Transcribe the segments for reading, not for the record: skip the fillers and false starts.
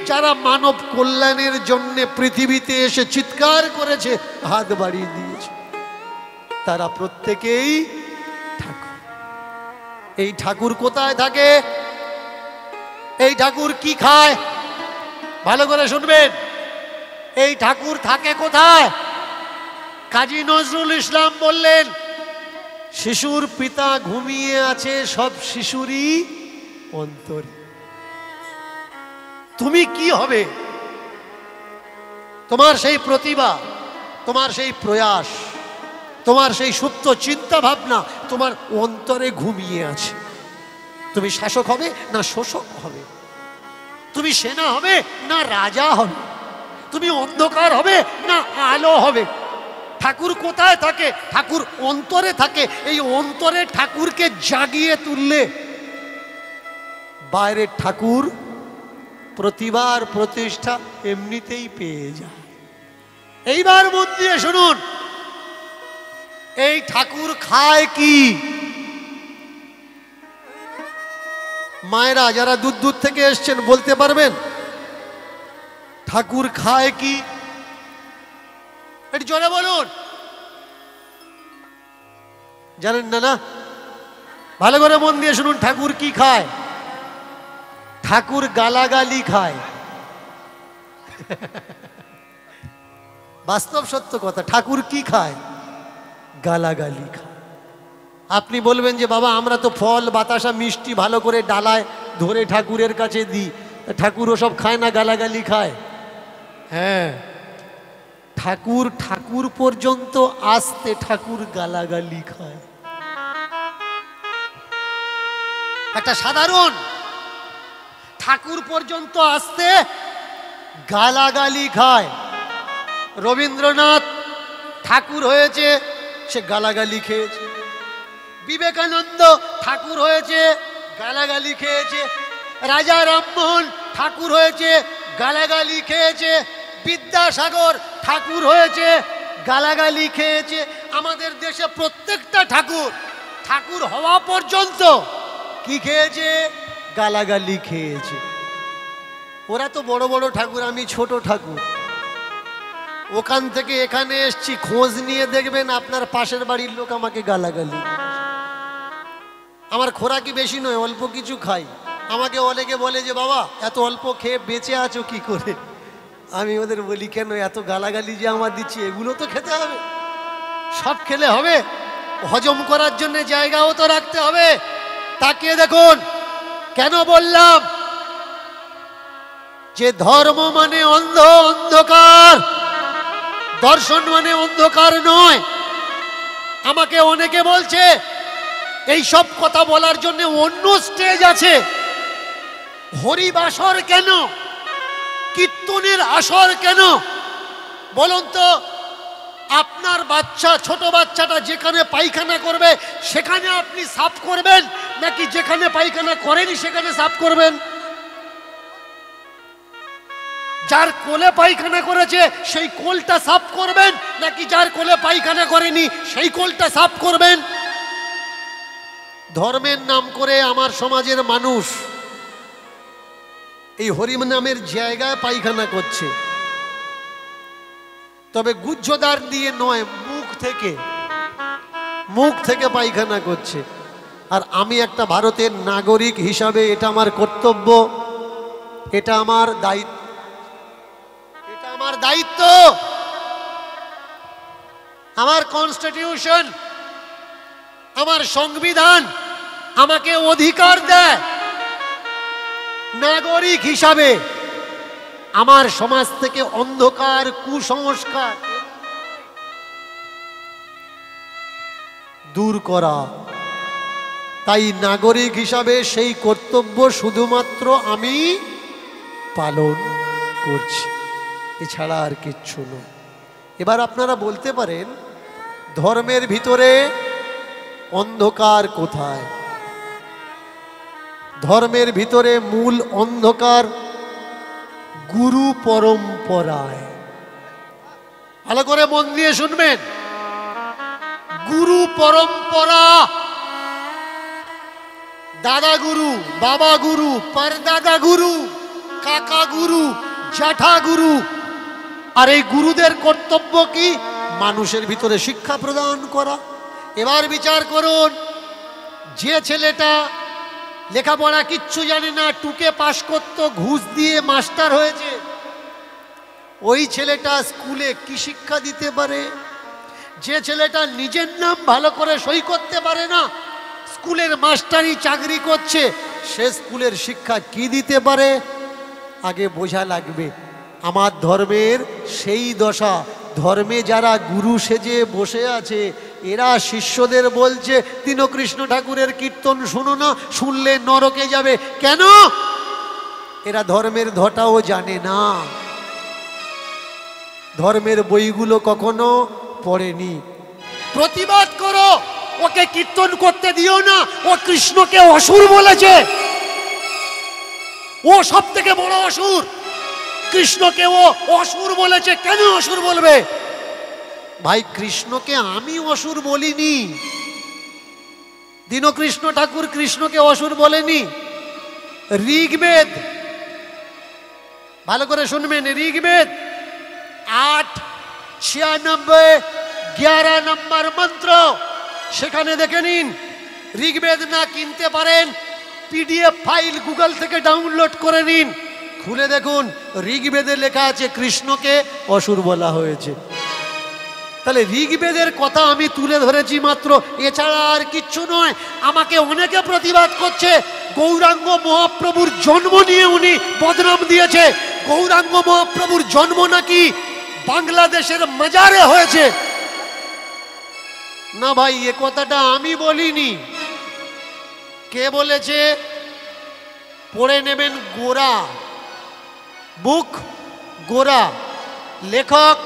যারা মানব কল্যাণের জন্য পৃথিবীতে এসে চিৎকার করেছে, হাত বাড়িয়ে দিয়েছে, তারা প্রত্যেকেই ঠাকুর। এই ঠাকুর কোথায় থাকে? এই ঠাকুর কি খায়? ভালো করে শুনবেন, এই ঠাকুর থাকে কোথায়? কাজী নজরুল ইসলাম বললেন, শিশুর পিতা ঘুমিয়ে আছে সব শিশুরই অন্তরে। তুমি কি হবে? তোমার সেই প্রতিভা, তোমার সেই প্রয়াস, তোমার সেই সুপ্ত চিন্তা ভাবনা তোমার অন্তরে ঘুমিয়ে আছে। তুমি শাসক হবে না শোষক হবে? তুমি সেনা হবে না রাজা হবে? তুমি অন্ধকার হবে না আলো হবে? ঠাকুর কোথায় থাকে? ঠাকুর অন্তরে থাকে। এই অন্তরে ঠাকুরকে জাগিয়ে তুললে বাইরের ঠাকুর প্রতিবার প্রতিষ্ঠা এমনিতেই পেয়ে যায়। এইবার মন দিয়ে শুনুন, এই ঠাকুর খায় কি? মায়েরা যারা দূর দূর থেকে এসছেন বলতে পারবেন ঠাকুর খায় কি? একটু জোরে বলুন। জানেন না? না, ভালো করে মন দিয়ে শুনুন, ঠাকুর কি খায়? ঠাকুর গালাগালি খায়। বাস্তব সত্য কথা, ঠাকুর কি খায়? গালাগালি খায়। আপনি বলবেন যে বাবা আমরা তো ফল বাতাসা মিষ্টি ভালো করে ডালায় ধরে ঠাকুরের কাছে দিই, ঠাকুর ওসব খায় না, গালাগালি খায়? হ্যাঁ, ঠাকুর ঠাকুর পর্যন্ত আসতে ঠাকুর গালাগালি খায়। একটা সাধারণ ঠাকুর পর্যন্ত আসতে গালাগালি খায়। রবীন্দ্রনাথ ঠাকুর হয়েছে, সে গালাগালি খেয়েছে। বিবেকানন্দ ঠাকুর হয়েছে, গালাগালি খেয়েছে। রাজা রামমোহন ঠাকুর হয়েছে, গালাগালি খেয়েছে। বিদ্যাসাগর ঠাকুর হয়েছে, গালাগালি খেয়েছে। আমাদের দেশে প্রত্যেকটা ঠাকুর ঠাকুর হওয়া পর্যন্ত কি খেয়েছে? গালাগালি খেয়েছে। ওরা তো বড় বড় ঠাকুর, আমি ছোট ঠাকুর। ওখান থেকে এখানে এসছি, খোঁজ নিয়ে দেখবেন আপনার পাশের বাড়ির লোক আমাকে গালাগালি। আমার খোরাকি বেশি নয়, অল্প কিছু খাই। আমাকে অনেকে বলে যে বাবা এত অল্প খেয়ে বেঁচে আছো কি করে? আমি ওদের বলি কেন, এত গালাগালি যে আমার দিচ্ছি এগুলো তো খেতে হবে। সব খেলে হবে? হজম করার জন্য জায়গাও তো রাখতে হবে। তাকিয়ে দেখুন, কেন বললাম যে ধর্ম মানে অন্ধকার, দর্শন মানে অন্ধকার নয়। আমাকে অনেকে বলছে এই সব কথা বলার জন্য অন্য স্টেজ আছে, হরিবাসর কেন, কীর্তনের আসর কেন? বলুন তো, আপনার বাচ্চা, ছোট বাচ্চাটা যেখানে পায়খানা করবে সেখানে আপনি সাফ করবেন, নাকি যেখানে পায়খানা করেনি সেখানে সাফ করবেন? যার কোলে পায়খানা করেছে সেই কোলটা সাফ করবেন, নাকি যার কোলে পায়খানা করেনি সেই কোলটা সাফ করবেন? ধর্মের নাম করে আমার সমাজের মানুষ এই হরি নামের জায়গায় পায়খানা করছে, তবে গুহ্যদ্বার দিয়ে নয়, মুখ থেকে পায়খানা করছে। আর আমি একটা ভারতের নাগরিক হিসাবে এটা আমার কর্তব্য, এটা আমার দায়িত্ব, আমার কনস্টিটিউশন, আমার সংবিধান আমাকে অধিকার দেয় নাগরিক হিসাবে আমার সমাজ থেকে অন্ধকার, কুসংস্কার দূর করা। তাই নাগরিক হিসাবে সেই কর্তব্য শুধুমাত্র আমি পালন করছি, এছাড়া আর কিচ্ছু নয়। এবার আপনারা বলতে পারেন ধর্মের ভিতরে অন্ধকার কোথায়? ধর্মের ভিতরে মূল অন্ধকার গুরু পরম্পরায়। ভালো করে মন দিয়ে শুনবেন, গুরু পরম্পরা। দাদা গুরু, বাবা গুরু, পরদাদা গুরু, কাকা গুরু, জ্যাঠা গুরু। আর এই গুরুদের কর্তব্য কি? মানুষের ভিতরে শিক্ষা প্রদান করা। এবার বিচার করুন, যে ছেলেটা লেখাপড়া কিচ্ছু জানে না, টুকে পাশ করত, ঘুষ দিয়ে মাস্টার হয়েছে, ওই ছেলেটা স্কুলে কি শিক্ষা দিতে পারে? যে ছেলেটা নিজের নাম ভালো করে সই করতে পারে না, স্কুলের মাস্টারি চাকরি করছে, সে স্কুলের শিক্ষা কি দিতে পারে? আগে বোঝা লাগবে আমার ধর্মের সেই দশা। ধর্মে যারা গুরু সেজে বসে আছে, এরা শিষ্যদের বলছে দীনকৃষ্ণ ঠাকুরের কীর্তন শুনো না, শুনলে নরকে যাবে। কেন? এরা ধর্মের ধটাও জানে না, ধর্মের বইগুলো কখনো পড়েনি। প্রতিবাদ করো, ওকে কীর্তন করতে দিও না, ও কৃষ্ণকে অসুর বলেছে, ও সব থেকে বড় অসুর। কৃষ্ণকে ও অসুর বলেছে। কেন অসুর বলবে? ভাই, কৃষ্ণকে আমি অসুর বলিনি, দীনকৃষ্ণ ঠাকুর কৃষ্ণকে অসুর বলেনি। ঋগ্বেদ, ভালো করে শুনবেন, ঋগ্বেদ 8:96 11 নম্বর মন্ত্র, সেখানে দেখে নিন। ঋগ্বেদ না কিনতে পারেন, পিডিএফ ফাইল গুগল থেকে ডাউনলোড করে নিন, খুলে দেখুন ঋগ্বেদে লেখা আছে কৃষ্ণকে অসুর বলা হয়েছে। তাহলে ঋগ্বেদের কথা আমি তুলে ধরেছি মাত্র, এছাড়া আর কিচ্ছু নয়। আমাকে অনেকে প্রতিবাদ করছে, গৌরাঙ্গ মহাপ্রভুর জন্ম নিয়ে উনি বদনাম দিয়েছে। গৌরাঙ্গ মহাপ্রভুর জন্ম নাকি বাংলাদেশের মাজারে হয়েছে। না ভাই, এ কথাটা আমি বলিনি। কে বলেছে? পড়ে নেবেন গোরা, বুক গোরা, লেখক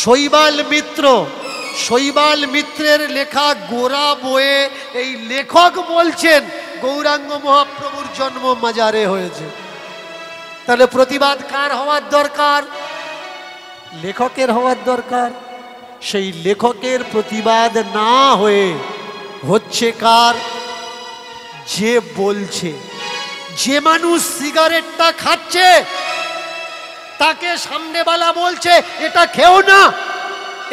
শৈবাল মিত্র। শৈবাল মিত্রের লেখা গোরা বইয়ে এই লেখক বলছেন গৌরাঙ্গ মহাপ্রভুর জন্ম মাজারে হয়েছে। তাহলে প্রতিবাদ কার হওয়ার দরকার? লেখকের হওয়ার দরকার। সেই লেখকের প্রতিবাদ না হয়ে হচ্ছে কার? যে বলছে। যে মানুষ সিগারেটটা খাচ্ছে, তাকে সামনেওয়ালা বলছে এটা খেও না,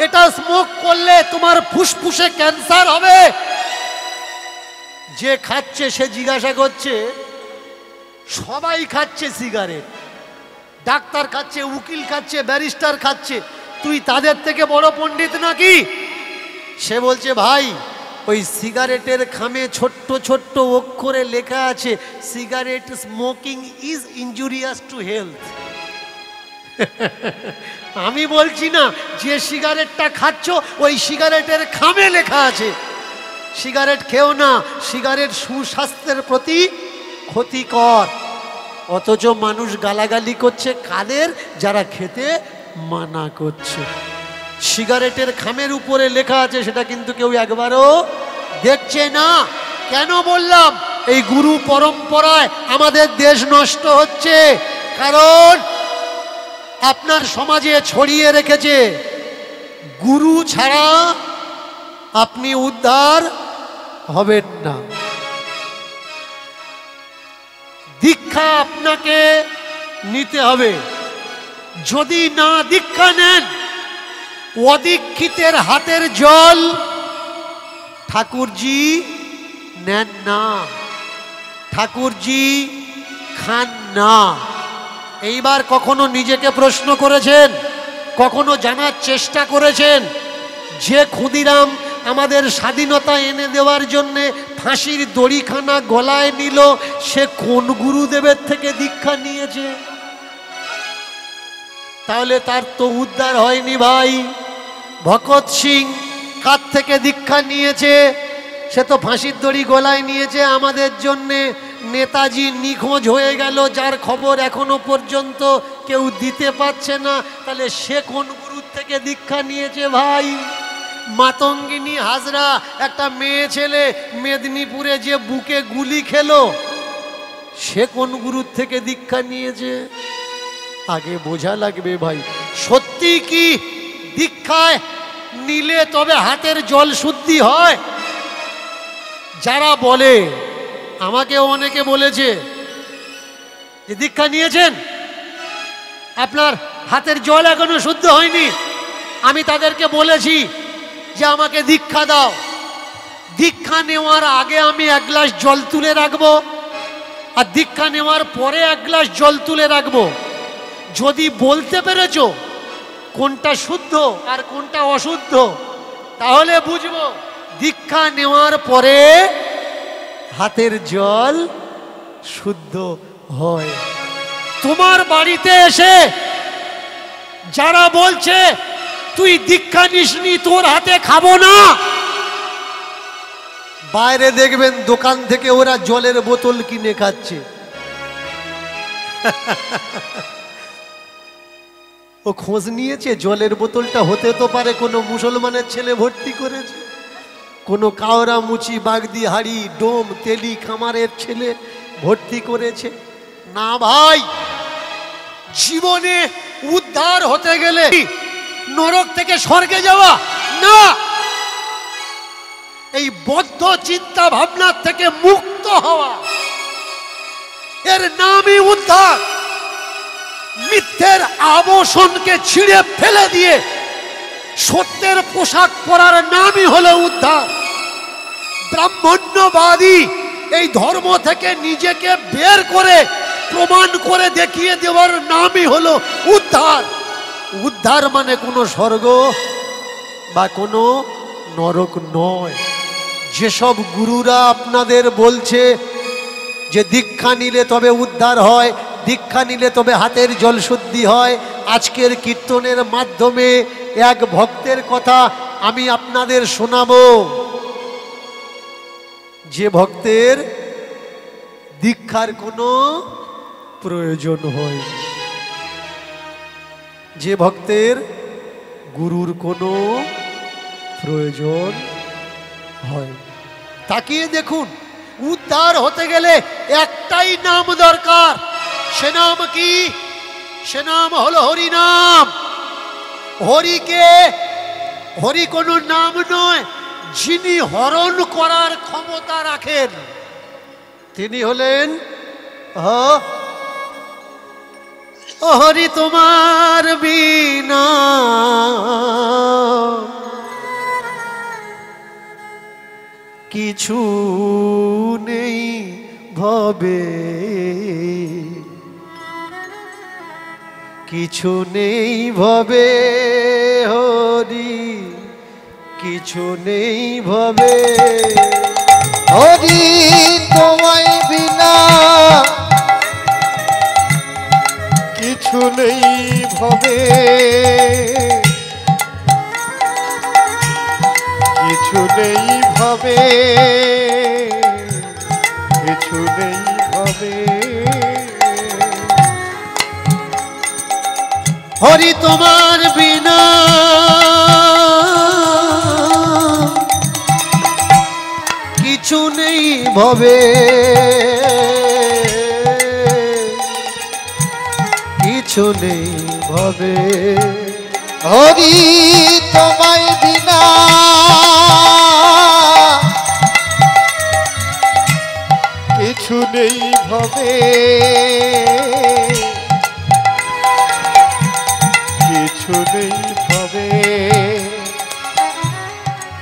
এটা স্মোক করলে তোমার ফুসফুসে ক্যান্সার হবে। যে খাচ্ছে সে জিজ্ঞাসা করছে, সবাই খাচ্ছে সিগারেট, ডাক্তার খাচ্ছে, উকিল খাচ্ছে, ব্যারিস্টার খাচ্ছে, তুই তাদের থেকে বড় পণ্ডিত নাকি? সে বলছে ভাই, ওই সিগারেটের খামে ছোট্ট ছোট্ট অক্ষরে লেখা আছে cigarette smoking is injurious to health. আমি বলছি না, যে সিগারেটটা খাচ্ছ ওই সিগারেটের খামে লেখা আছে সিগারেট খেও না, সিগারেট সুস্বাস্থ্যের প্রতি ক্ষতিকর। অথচ মানুষ গালাগালি করছে কাদের? যারা খেতে মানা করছে। সিগারেটের খামের উপরে লেখা আছে, সেটা কিন্তু কেউ একবারও দেখছে না। কেন বললাম? এই গুরু পরম্পরায় আমাদের দেশ নষ্ট হচ্ছে। কারণ আপনার সমাজে ছড়িয়ে রেখেছে গুরু ছাড়া আপনি উদ্ধার হবেন না। দীক্ষা আপনাকে নিতে হবে। যদি না দীক্ষা নেন, অদীক্ষিতের হাতের জল ঠাকুরজি নেন না, ঠাকুরজি খান না। এইবার কখনো নিজেকে প্রশ্ন করেছেন? কখনো জানার চেষ্টা করেছেন যে ক্ষুদিরাম আমাদের স্বাধীনতা এনে দেওয়ার জন্যে ফাঁসির দড়িখানা গলায় নিল, সে কোন গুরুদেবের থেকে দীক্ষা নিয়েছে? তাহলে তার তো উদ্ধার হয়নি ভাই। ভগৎ সিং কার থেকে দীক্ষা নিয়েছে? সে তো ফাঁসির দড়ি গলায় নিয়েছে আমাদের জন্যে। নেতাজি নিখোঁজ হয়ে গেল, যার খবর এখনো পর্যন্ত কেউ দিতে পারছে না, তাহলে সে কোন গুরুর থেকে দীক্ষা নিয়েছে ভাই? মাতঙ্গিনী হাজরা, একটা মেয়ে ছেলে মেদিনীপুরে যে বুকে গুলি খেলো, সে কোন গুরুর থেকে দীক্ষা নিয়েছে? আগে বোঝা লাগবে ভাই। সত্যি কি দীক্ষায় নিলে তবে হাতের জল শুদ্ধি হয়? যারা বলে, আমাকে অনেকে বলেছে যে দীক্ষা নিয়েছেন, আপনার হাতের জল এখনো শুদ্ধ হয়নি, আমি তাদেরকে বলেছি যে আমাকে দীক্ষা দাও। দীক্ষা নেওয়ার আগে আমি এক গ্লাস জল তুলে রাখবো, আর দীক্ষা নেওয়ার পরে এক গ্লাস জল তুলে রাখবো। যদি বলতে পেরেছো কোনটা শুদ্ধ আর কোনটা অশুদ্ধ, তাহলে বুঝবো দীক্ষা নেওয়ার পরে হাতের জল শুদ্ধ হয়। তোমার বাড়িতে এসে যারা বলছে তুই দীক্ষা নিসনি, তোর হাতে খাবো না, বাইরে দেখবেন দোকান থেকে ওরা জলের বোতল কিনে খাচ্ছে। ও খোঁজ নিয়েছে জলের বোতলটা হতে তো পারে কোনো মুসলমানের ছেলে ভর্তি করেছে, কোনো কাওরা মুচি বাগদি হাড়ি ডোম তেলি খামারের ছেলে ভর্তি করেছে। না ভাই, জীবনে উদ্ধার হতে গেলে নরক থেকে স্বর্গে যাওয়া না, এই বদ্ধ চিন্তা ভাবনার থেকে মুক্ত হওয়া, এর নামই উদ্ধার। মিথ্যের আবরণকে ছিঁড়ে ফেলে দিয়ে সত্যের পোশাক পরার নামই হলো উদ্ধার। ব্রাহ্মণ্যবাদী এই ধর্ম থেকে নিজেকে বের করে প্রমাণ করে দেখিয়ে দেওয়ার নামই হলো উদ্ধার। উদ্ধার মানে কোনো স্বর্গ বা কোনো নরক নয়। যেসব গুরুরা আপনাদের বলছে যে দীক্ষা নিলে তবে উদ্ধার হয়, দীক্ষা নিলে তবে হাতের জল শুদ্ধি হয়, আজকের কীর্তনের মাধ্যমে এক ভক্তের কথা আমি আপনাদের শোনাবো, যে ভক্তের দীক্ষার কোনো প্রয়োজন হয়, যে ভক্তের গুরুর কোনো প্রয়োজন হয়। তাকিয়ে দেখুন, উদ্ধার হতে গেলে একটাই নাম দরকার। সে নাম কি? সে নাম হলো হরি নাম। হরি কোনো নাম নয়, যিনি হরণ করার ক্ষমতা রাখেন তিনি হলেন হরি। তোমার বিনা কিছু নেই ভবে, কিছু নেই ভবে হরি, কিছু নেই ভবে। হরি তোমায় বিনা কিছু নেই ভবে, কিছু নেই ভবে, কিছু নেই ভবে। হরি তোমার বিনা কিছু নেই ভবে, কিছু নেই ভবে। হরি তোমায় বিনা কিছু নেই ভবে, কিছু নেই ভবে।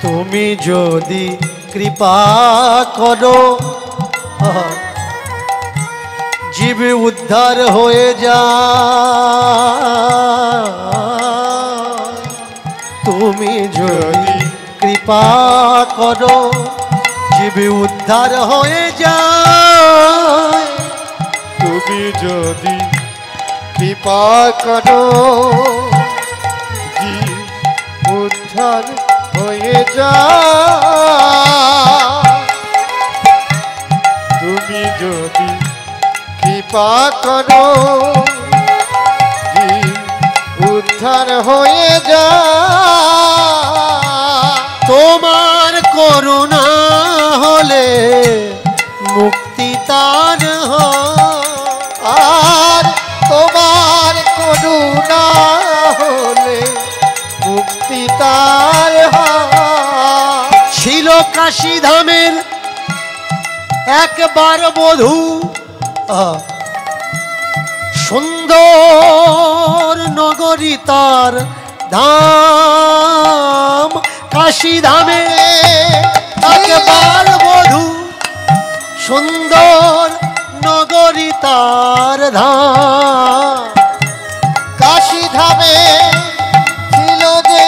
তুমি যদি কৃপা করো জীব উদ্ধার হয়ে যায়। তুমি যদি কৃপা করো জীব উদ্ধার হয়ে যায়। তুমি যদি কৃপা করো জীব উদ্ধার হয়ে যায়। তুমি যদি কৃপা করো জীব উদ্ধার হয়ে যায়। তোমার করুণা হলে মুক্তি তার আর তোমার করুণা হলে মুক্তি তার ছিল কাশী ধামের একবার বধূ, সুন্দর নগরী তার ধাম, কাশী ধামে একবার বধূ, সুন্দর নগরী তার ধাম। কাশী ধামে ছিল যে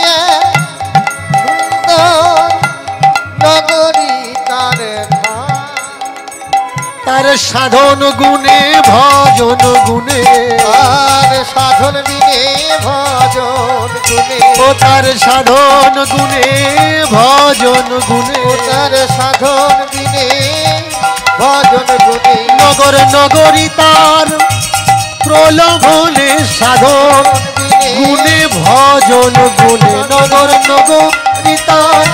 সুন্দর নগরী তার ধাম। তার সাধন গুণে ভজন গুণে, আর সাধন বিনে ভজন গুণে, ও তার সাধন গুণে ভজন গুণে, ও তার সাধন বিনে ভজন গুণে। নগর নগরী তার প্রলোভনে সাধন গুণে ভজন গুণে, নগর নগরী তার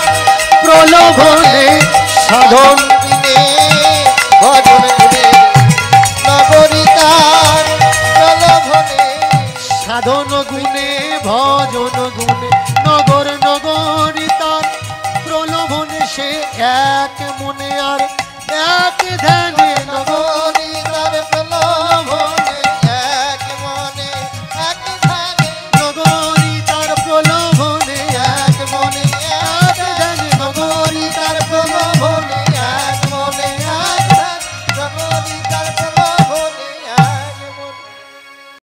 প্রলোভনে সাধন বিনে ভজন গুণে, নগরী তার প্রলোভনে সাধন গুণে ভজন গুণে, নগর নগরী তার প্রলোভনে সে এক মনে আর এক ধ্যানে